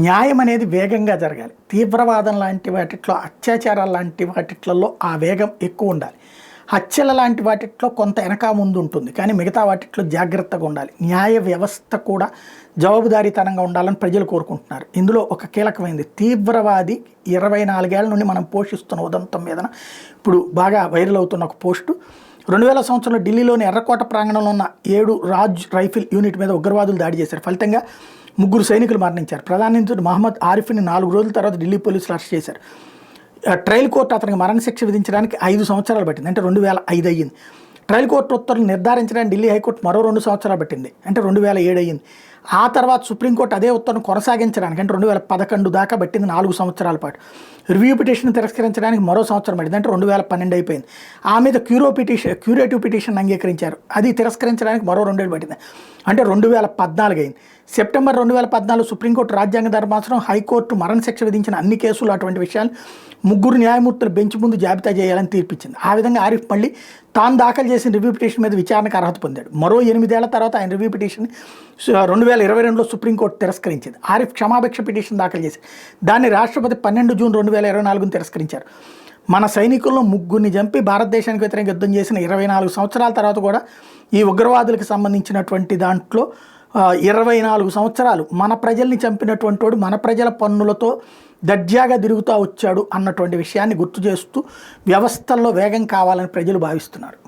న్యాయం అనేది వేగంగా జరగాలి. తీవ్రవాదం లాంటి వాటిట్లో, అత్యాచారాలు లాంటి వాటిట్లలో ఆ వేగం ఎక్కువ ఉండాలి. హత్యల లాంటి వాటిట్లో కొంత వెనక ముందు ఉంటుంది, కానీ మిగతా వాటిట్లో జాగ్రత్తగా ఉండాలి. న్యాయ వ్యవస్థ కూడా జవాబుదారీతనంగా ఉండాలని ప్రజలు కోరుకుంటున్నారు. ఇందులో ఒక కీలకమైనది, తీవ్రవాది 24 ఏళ్ల నుండి మనం పోషిస్తున్న ఉదంతం మీద ఇప్పుడు బాగా వైరల్ అవుతున్న ఒక పోస్టు. 2000 సంవత్సరంలో ఢిల్లీలోని ఎర్రకోట ప్రాంగణంలో ఉన్న 7 రాజ్ రైఫిల్ యూనిట్ మీద ఉగ్రవాదులు దాడి చేశారు. ఫలితంగా 3 సైనికులు మరణించారు. ప్రధాని నిందితుడు మహమ్మద్ ఆరిఫ్ని 4 రోజుల తర్వాత ఢిల్లీ పోలీసులు అరెస్ట్ చేశారు. ట్రయల్ కోర్టు అతనికి మరణశిక్ష విధించడానికి 5 సంవత్సరాలు పట్టింది, అంటే 2005 అయ్యింది. ట్రయల్ కోర్టు ఉత్తర్వులు నిర్ధారించడానికి ఢిల్లీ హైకోర్టు మరో 2 సంవత్సరాలు పట్టింది, అంటే 2007 అయ్యింది. ఆ తర్వాత సుప్రీంకోర్టు అదే ఉత్తర్వును కొనసాగించడానికి, అంటే 2011 దాకా పట్టింది, 4 సంవత్సరాల పాటు. రివ్యూ పిటిషన్ తిరస్కరించడానికి మరో సంవత్సరం పడింది, అంటే 2012 అయిపోయింది. ఆ మీద క్యూరేటివ్ పిటిషన్ అంగీకరించారు, అది తిరస్కరించడానికి మరో 2 ఏళ్ళు పట్టింది, అంటే 2014 అయింది. సెప్టెంబర్ 2014 సుప్రీంకోర్టు రాజ్యాంగ ధర్మాసనం హైకోర్టు మరణశిక్ష విధించిన అన్ని కేసులు అటువంటి విషయాలు 3 న్యాయమూర్తుల బెంచ్ ముందు జాబితా చేయాలని తీర్పిచ్చింది. ఆ విధంగా ఆరిఫ్ మళ్ళీ తాను దాఖలు చేసిన రివ్యూ పిటిషన్ మీద విచారణకు అర్హత పొందాడు. మరో 8 ఏళ్ల తర్వాత ఆయన రివ్యూ పిటిషన్ 2022లో సుప్రీంకోర్టు తిరస్కరించింది. ఆరిఫ్ క్షమాభిక్ష పిటిషన్ దాఖలు చేశారు. దాన్ని రాష్ట్రపతి 12 జూన్ 2024 తిరస్కరించారు. మన సైనికులను 3 చంపి భారతదేశానికి వ్యతిరేకంగా యుద్ధం చేసిన 24 సంవత్సరాల తర్వాత కూడా ఈ ఉగ్రవాదులకు సంబంధించినటువంటి దాంట్లో 24 సంవత్సరాలు మన ప్రజల్ని చంపినటువంటి వాడు మన ప్రజల పన్నులతో దర్జాగా తిరుగుతూ వచ్చాడు అన్నటువంటి విషయాన్ని గుర్తు చేస్తూ వ్యవస్థల్లో వేగం కావాలని ప్రజలు భావిస్తున్నారు.